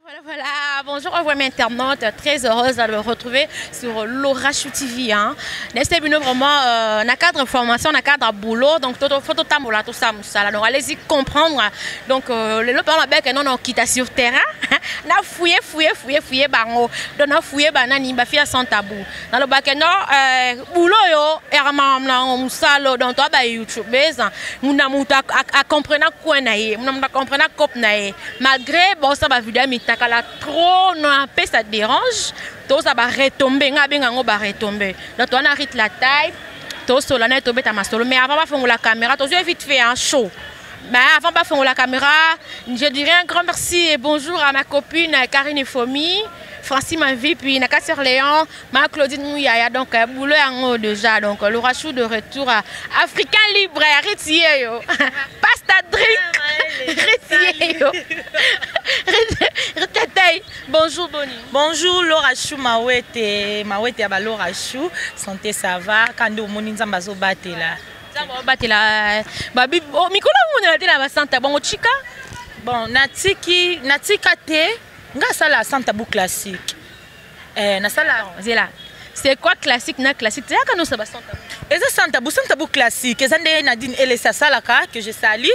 Voilà, bonjour aux internautes, très heureuse de me retrouver sur Lorachou TV. N'est-ce pas vraiment na cadre formation, na cadre boulot, donc tout faut tambola tout ça, donc allez-y comprendre. Donc le parle avec non on quitte sur terrain, na fouiller bango, donc na fouiller banani ba fia sans tabou. Dans le bac non boulot yo ermam na on salo donc toi ba YouTube beza, muna muta a comprendre quoi na ye, muna comprendre cop na ye. Malgré bon ça ba vidéo mitakala trop non peu ça dérange, tout ça va retomber, ngabengango va retomber. Donc on arrête la taille, tout cela n'est tombé à ma solo. Mais avant de faire la caméra, tout je vite fait un show. Mais avant de faire la caméra, je dirais un grand merci et bonjour à ma copine Karine Fomi, Francine Manvi, puis Nakassir Léon, ma Claudine Mouyaya, donc boulot en haut déjà, donc le rachou de retour à Africain Libre, Retier, pasta drink, Retier, bonjour Bonnie. Bonjour Lorachou Mawete à Lorachou, santé ça va, quand on moni nzambazo batela. Batela, babi, oh mikolo mona la ba santa bon chika. Bon natika te, nga sala santa bou classique. Na sala zela. C'est quoi classique na classique? C'est quand nous ça ba santa. Eza santa bou classique, eza ndenge Nadine Elesa salaka que je sali,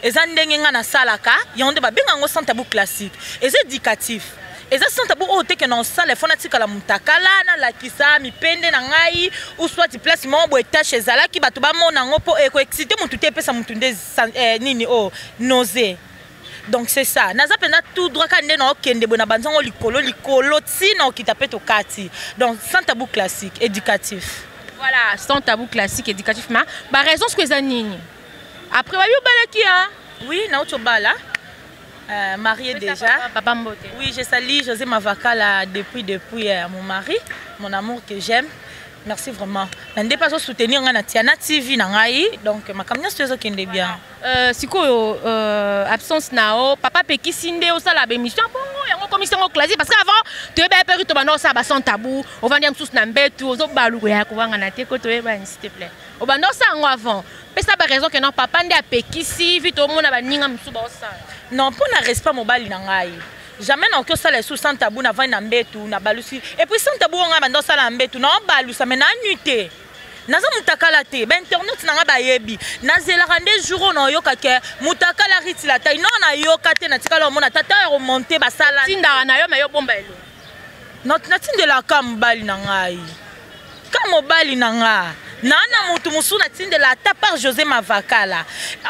eza ndenge nga na salaka, yonde ba benga ngo santa bou classique. Eza éducatif. Eza santa bou ote que non sala fona tikala mutakala na la kisa mi pende na ngai ou soit place mo bo etache ezala ki bato ba mona ngo po eko exciter mutu te pesa mutu nde nini o nausée. Donc c'est ça. Naza pena tout droit kande na okende bona banzango likolo tina okita peto kati. Donc sans tabou classique éducatif. Voilà, sans tabou classique éducatif ma ba raison ce que ça nini. Après wa yo balaki hein. Oui, na oto bala. Marié déjà. Papa Mbote. Oui, je salue José Mavakala depuis mon mari, mon amour que j'aime. Merci vraiment. Je ne pas soutenir Tiana TV donc ma caméra c'est qui est bien. Si quoi absence nao papa peki sinde au sala émission bongo yango commission classique parce qu'avant tu es bien perdu to bano ça ba sans tabou on va dire tous na mbetu ozo balu ya ko vanga na te ko to e ba s'il te plaît. Au bano ça ngo avant. Mais ça ba raison que non papa ndi a peki si vite au monde ba ninga msu ba ça. Non pour na respect mobile na ngai. Jamais non que ça les sous sans tabou na vana mbetu na balusi et puis sans tabou on a bando ça la mbetu na balu ça mais na nuité. Naza mutakala te ba internet na nga ba yebi na zela rande jour na yoka ke mutakala riti la taille non na yoka te na tikala mona tata remonter ba sala tinda na yo me yo bomba elo not na tinde la kam bali na ngai kam bali na nga nana mutu musuna tinde la ta par José Mavakala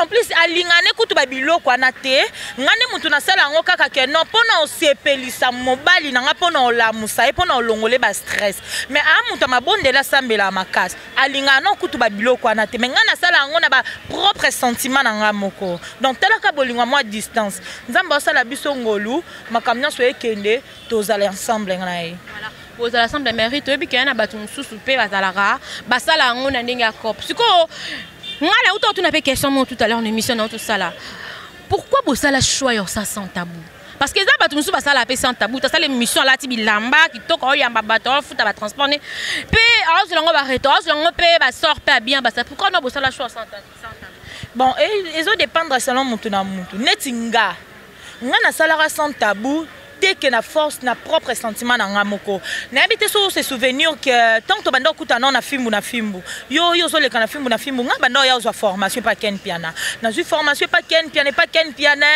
en plus alingane kutu ba biloko na te ngane mutu na sala ngo kaka ke non pona osepelisa mobali na nga pona olamusa e pona olongole ba stress mais a mutu mabondela sambela makasi alingana kutu ba biloko na te mais ngana sala ngo na ba propre sentiment na nga moko donc talaka bolingwa moi distance nzamba sala biso ngolu makamnya so ekende tozala ensemble ngana voilà aux l'ensemble de mérite et puis qu'il y a battu sous souper bazalara basala ngo na ndenge ya cop siko ngala uto tu na pe question tout à l'heure en émission dans tout ça là pourquoi bosala choix yo ça sans tabou parce que ça battu sous basala pe sans tabou ça l'émission là tibilamba qui to ko yamba bato futa ba transporter pe alors selon ba reto selon pe ba sort pe bien ba ça pourquoi non bosala choix sans tabou bon et ils ont dépendre selon mutu na mutu netinga ngana salara sans tabou que na force na propre sentiment na ngamoko na habité sur ces souvenirs que tant que bando kuta non na fimbu yo zo le kana fimbu nga bando ya zo formation pas ken piana na zo formation pas ken piana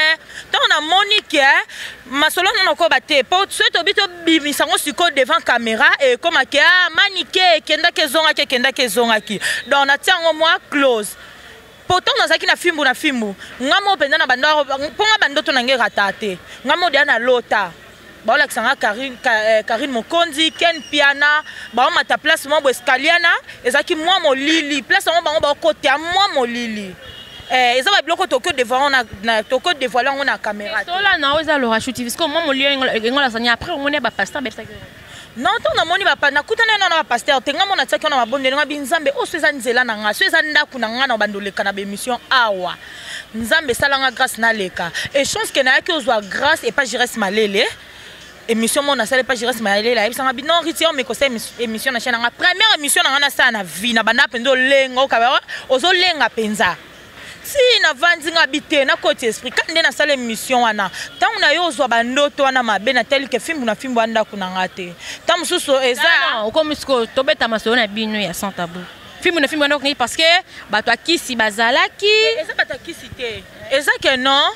tant na monique ma solo na ko baté po soit obito bimisango siko devant caméra et comme akia manique kenda ke zonga ki donc na tiango moi close pourtant dansaki na fimbu ngamo penda na bando ponga bando to nange ratate ngamo dia na lota ba la kisanga Karine Mokonzi Ken Piana ba mata place mo escaliana ezaki moi molili place mo ba côté à moi molili eza ba biloko toko devant na toko dévoiler on na caméra so là na oza Lorachou TV parce que moi molili ngola sanya après on est ba pasteur ba non to na moni ba na kutana na ba pasteur tenga mona tsaki na mabonde nga binzambe o so eza nzela na nga so eza ndaku na nga na bandoleka na émission awa nzambe salanga grâce na leka et chance que na yaki ozwa grâce et pas jires malele émission mon na sala pas jires malele la bisanga non ritier mais ko émission na chaîne nga première émission na nga na sa na vie na banda pendo lengo ka ozo lenga penza ti na vandi nga bité na côté esprit quand na sala émission wana tant na yo zo bandoto wana mabe na tel que film na film wanda kuna ngate tant mususu eza comme ce to beta maso na bino ya sans tabou film na film wanda ko parce que bato akisi bazalaki eza bato akisi te eza que non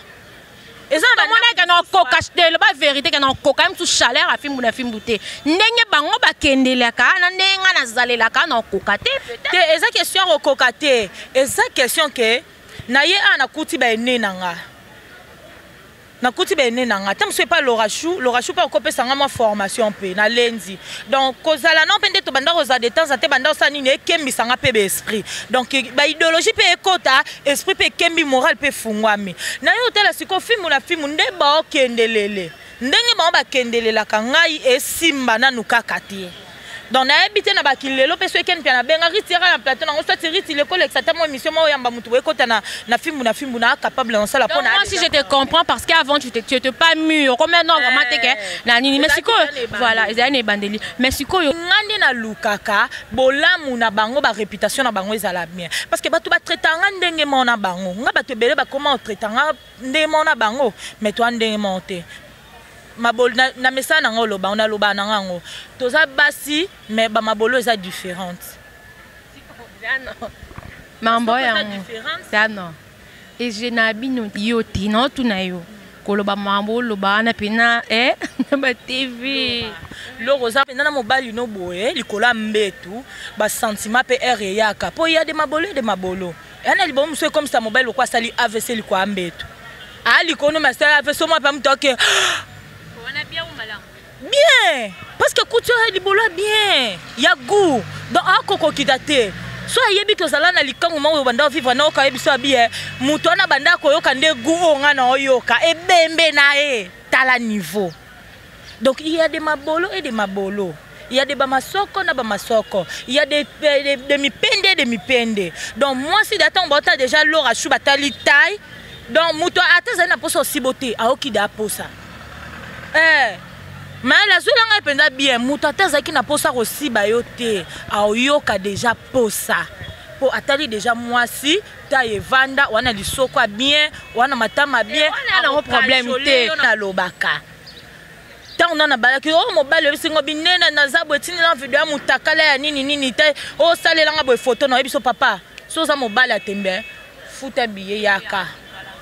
eza ba mona ka na ko cacher le ba vérité ka na ko quand même sous chaleur a film na film bouté ndenge bango ba kendelaka na ndenga na zalelaka na ko kate peut-être eza question ko kokate eza question que na ye ana kuti ba ene nanga na kuti ba ene nanga tam c'est pas Laura Chou pas okopé sanga ma formation pe na lendi donc kozala non pende to banda roza de temps ate banda osani ne kembi sanga pe be esprit donc ba idéologie pe ekota esprit pe kembi moral pe fungwami na yo tela siko film na film nde ba okendelele ndenge ba kendelela ka ngai esimba na nukaka tie donc na habité na bakilelo pe so ken pia na benga ritira na plateau na so tiriti le collègue ça tellement émission mo yamba mutu ekota na film na capable en ça la pona moi si je te comprends parce qu'avant tu étais pas mûr comme maintenant vraiment te que na nini mais siko voilà ils ne bandeli mais siko yo ngandi na lukaka bolamu na bango ba réputation na bango ezala bien parce que batu ba traitanga ndenge mona bango nga batu belé ba comment traitanga ndenge mona bango mais toi ndenge monter mabolo na message na ngolo ba on a loba na ngo toza basi mais ba mabolo eza différente mambo ya ça non et je na bino yoti non tout na yo koloba mambo loba na pena ba TV le rosa pena na mobali no boye likola mbetu ba sentiment pe r yaka po ya de mabolo ana libo mso comme ça mobile quoi sali AVC liko mbetu ali kono master AVC mo pa mtoke bien ou malin? Bien! Parce que couture est bien. Il y a goût. Donc, à quoi qu'il date. Soit il y a des choses à l'école où on vivre na oka ebiso bien. Mutona banda ko yoka nde goût nga na oyoka e bembe na e tala niveau. Donc il y a des mabolo et des mabolo. Il y a des bamasoko na bamasoko. Il y a des mipende. Donc moi si d'attendre bota déjà Laura Chou batali taille. Donc muto ateza na poso aussi beauté a okida posa. Mais la zone nga penda bien mutata zaki na posa aussi bayote aoyoka déjà posa po atali déjà moi si ta evanda wana lisoko bien wana matama bien wana na problème te na lobaka tant on a balaki oh mobile bisingo binena na zabo etini na video mutakala ya nini te o salela nga bo photo na biso papa so za mobile atembe futa biye yaka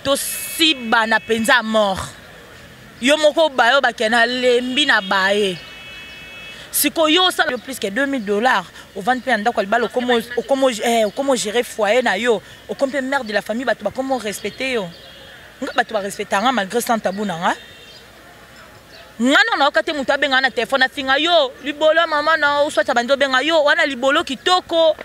to si bana penza mort yo moko bayo bakena lembi na bae siko yo ça plus que $2000 au vendre pe ndako libalo comment gérer foyer na yo au comme mère de la famille bato ba comment respecter yo nga bato ba respecter nga malgré sans tabou na nga ngana na okate mutu abenga na téléphone afinga yo libolo mama na uswata bando benga yo wana libolo kitoko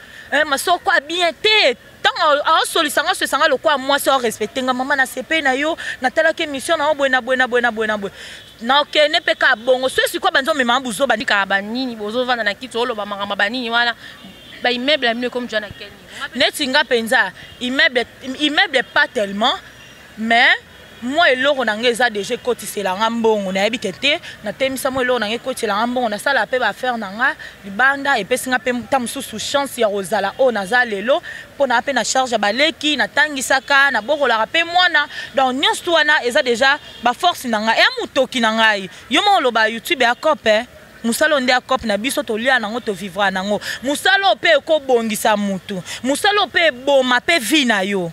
masoko bien te tant a solisanga se sanga lokwa moi so respecter nga mama na CP na yo na tala ke mission na buena na okene pe ka bongo so si kwa banzo mema buzo bandika banini bozo vanda na kitu olo ba mangama banini wana ba immeuble amine comme John Akeni netinga penza immeuble pas tellement mais moi et l'or na ngeza déjà côté c'est la ngambongo na yebikete na temisa moi l'or na ngekoti la ngambongo na sala pe ba faire nanga libanda et pe singa pe tamususu chance ya rozala o na za lelo pona pe na charge baleki na tangisaka na bokola pe mwana donc nyonso wana eza déjà ba force nanga e mutoki nanga yo mo loba YouTube ya cope musalo nde akop na biso to lia nango to vivre nango musalo pe ko bongisa mutu musalo pe boma pe vie na yo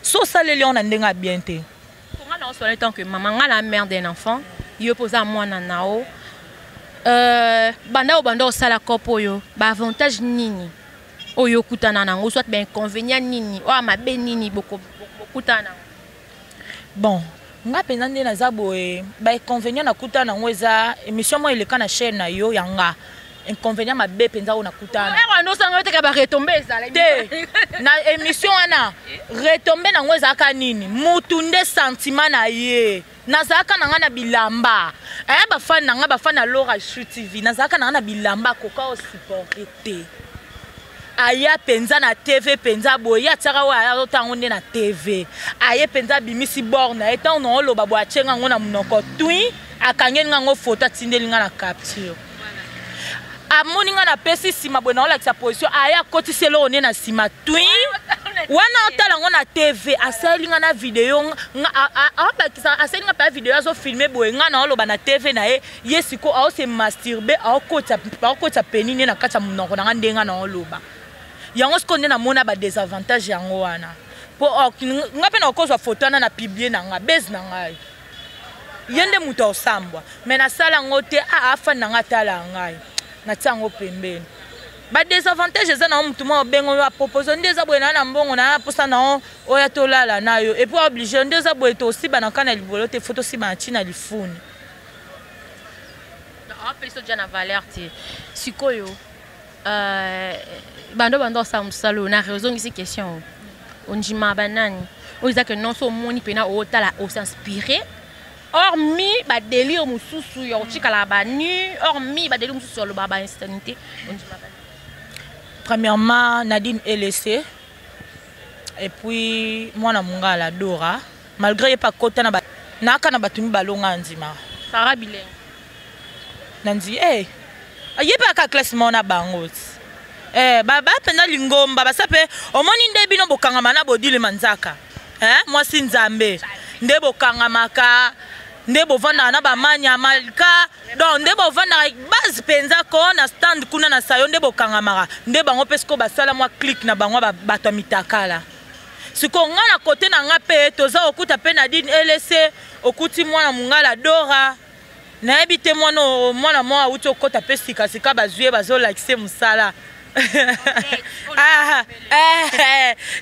so saleli on ndenga bien te. En tant que maman, la mère d'un enfant, il pose à moi nanao. Banda au sala kopo yo, ba avantage nini. Oyo kutana nango, soit ben inconvénient nini, o ma be nini beaucoup kutana. Bon, nga penza nde na zabo ba inconvénient na kutana nango eza émission mo ile kana chaîne na yo yanga. Inconvénient ma be penza ona kutana. No sanga te ka ba retomber ça na émission ana retomber nango ezaka nini mutu nde sentiment na ye nazaka nanga na bilamba ba fan nanga ba fan na Laura Chou TV nazaka nanga na bilamba koka o supporter aya penza na TV penza boya tsaka wa tango nde na TV aye penza bimisi borna etant no loba bo achenga ngona munoko tui akangenga ngo photo tindelinga na capture amoni nga na pesi sima bona ola sa position aya koti selo one na sima tui wana otala ngo na TV asalinga na video asalinga pa video azo filmer boye nga na oloba na TV na ye siko ao se masturber ao kota penine na kata munoko na ndenga na oloba yango siko nde na mona ba désavantage yango wana po nga pe na okozwa photo na publier na nga base na ngai yende muto osambwa mais na sala ngote afa na nga tala ngai na tsango pembeni ba désavantage za na mutu mo bengo wa propose ndeza boye na mbongo na posa na oya tolala nayo et puis obligé ndeza boye to aussi bana kana libolo te photo si ba china lifuni peso jana valeur te sikoyo bando sa musalo na raison ici question onjima banani oza que non so moni pena o tala o s'inspirer hormis ba délire mususu yo chikala ba nu hormis ba délire mususu lo baba instanité onjima banani. Premièrement, Nadine LC. Et puis, moi, na mungala Dora. Malgré pas kota na naka na batumi balonga nzima. Sarah Bileng. Nanzi, yepa ka classement na bangot. Baba pena lingomba basape omoni ndebi no bokanga na bodile manzaka. Moi si nzambe. Nde bokanga maka nde bovanda na bamanya malka donc nde bovanda base penza ko na stand kuna na sayo nde bokanga maka nde bango pesko basala mwa click na bango bato mitakala siko nga na kote na nga pe toza okuta pe Nadine LC okuti mwana mungala Dora na ebite mwana mwa uti okota pe sika bazue bazolakise musala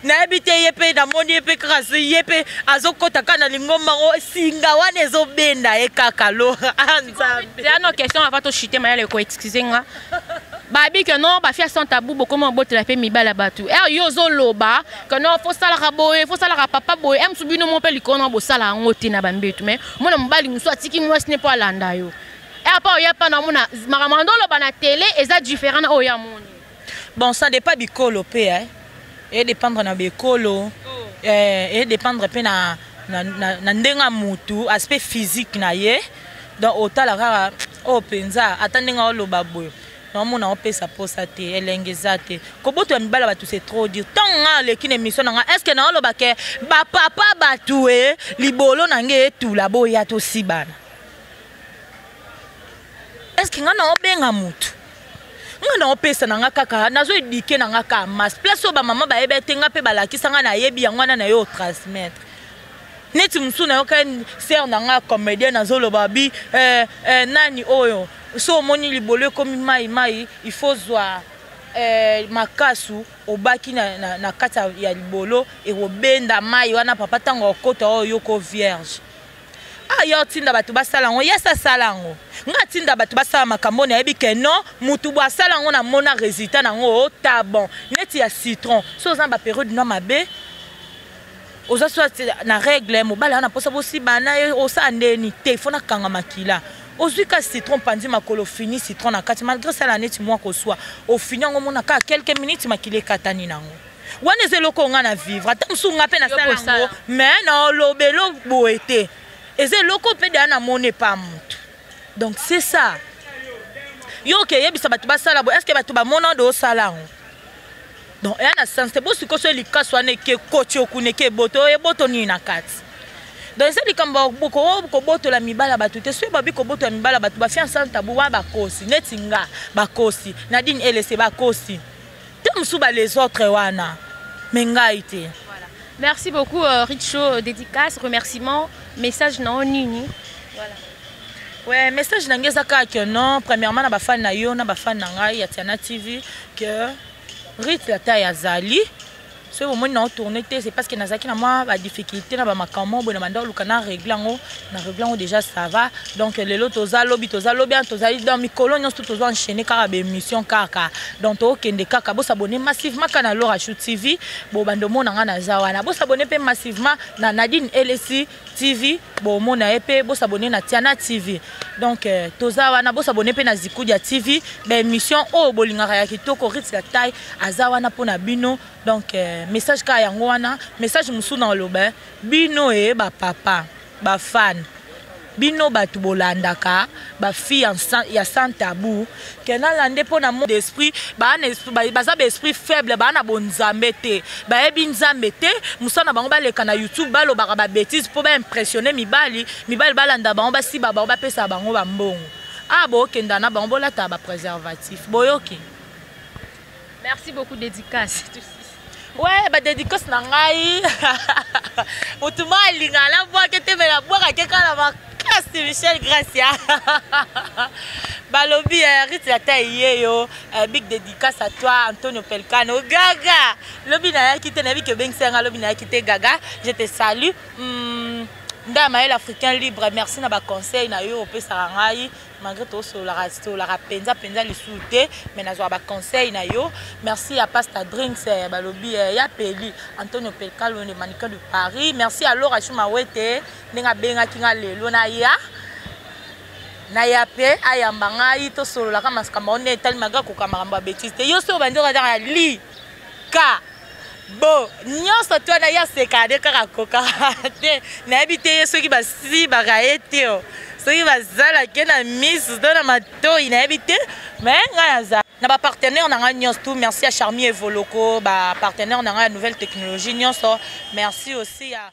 na ebite yepe na moni yepe krasi yepe azokota kana lingomba singa wana ezobenda kaka Lora nzambe c'est une question avant to chuter mayele ko excuser nga babi que non ba fia sans tabou beaucoup mon botte la pe mibala batu yo zo loba que non faut sala raboye faut sala papa boye em subino mon pe likona bo sala ngoti na bambetu mais mona mbali muso atiki moi ce n'est pas landa yo apa ya pa na mona maramando loba na télé eza différent na oya moni. Bon, ça dépend du colo, et dépendre na bikolo, et dépendre pe na ndenga mutu aspect physique na ye. Donc autant la rara o penza atandenga o lobaboyo. Non mon on peut sa posate elengezate. Koboto ya mibala batu c'est trop dur. Tanga le kine mission nga est-ce que na loba ke ba papa batue libolo nange tout la boya to sibana. Est-ce que nga na obenga mutu? Nga opesa nanga kaka nazo edike nanga ka mas place oba mama ba ebete nga pe balakisa nga na yebi yango na yo transmettre neti musu na yo ka ser nanga comédien nazo lobabi nani oyo so moni libolo komi mai il faut zwa makasu obaki na kata ya libolo e robenda mai wana papa tango okota oyo ko vierge yo tinda batu basalango yesa salango nga tinda batu basala makambo na yebi ke non mutu bwa salango na mona résultat nango tabon neti ya citron so za ba période na mabe oza so na règle mobala na posa bosi bana o sa ndeni te fona kanga makila ozuka citron pandi makolo fini citron na kati malgré ça la neti moi ko soit au fini ngo mona ka quelques minutes makile katani nango wana zeloko nga na vivre ata msunga pe na salango mais na lobelo boete eze loko pe de na mone pa mutu. Donc c'est ça. Yo ke yebisa batu basala bo est-ce que batu ba mona do salango. Donc ya na sens te bo siko so likaso ane ke kochi okune ke boto e boto ni na kati. Donc c'est likamba ko boto la mibala batu te so babi ko boto la mibala batu ba fiança tabu wa bakosi netinga bakosi Nadine LC bakosi. Te musu ba les autres wana. Mengaite. Merci beaucoup Richo, dédicace, remerciements, message non nini. Voilà. Ouais, message n'angeza que non, premièrement na ba fan na yo na ba fan na ngai ya Tiana TV que Rit la taille azali. Ce moment na tourner c'est parce que nazaki na moi ba difficulté na ba makamo bo na manda lukana réglango na réglango déjà ça va donc les lotos toza lobby tozali dans mikolo nyonso tozo enchaîner car ba émission kaka donc to kende kaka bo s'abonner massivement kana Lora Shoot TV bo bando mona nga na zawana bo s'abonner pe massivement na Nadine LC TV bo mona epé bo s'abonner na Tiana TV donc toza wana bo s'abonner pe na Zikudia TV ba émission o bolingaka ya kitoko Rit la taille azawana pona bino donc message ka yango wana message musu na loba bino e ba papa ba fan bino batu bolandaka ba fille ya sans tabou que na lande po na monde d'esprit baza ba esprit faible ba na bonzambe te ba yebi nzambe te musana bango baleka na YouTube balobaka ba bêtise po ba impressionner mibali balanda bango basi ba pesa bango ba mbongo bo kenda na bango bolata ba préservatif boyoki. Merci beaucoup dédicace. Ouais, bah dédicace na ngai. Mutuma lingala boa ke te mela boa ka kala ba kasi Michel Gracia. Balobi Rita taille yo big dédicace à toi Antonio Pelcano Gaga. Lobi na ya kité na bi ke bengsenga lobi na ya kité Gaga. Je te salue. Ndamael africain libre, merci na ba conseil na yo pe sarangai malgré tout sur la penza les souté mais na zo ba conseil na yo merci à Pasta Drinks balobi ya peli Antonio Pelcalo le mannequin de Paris merci à Laura Chumawete ninga benga kinga lelo na ya pe ayamba ngai to solo la kama skama on est tellement ga ko kamamba bêtise yo so bandira dans li ka bo nyonso to na ya sekade kaka koka te na habité ceux qui basi bagaete ceux qui bazala kena miss do na mato ina habité mais ngaza na ba partenaire na nyonso tout merci à Charmier Voloko ba partenaire na nouvelle technologie nyonso merci aussi à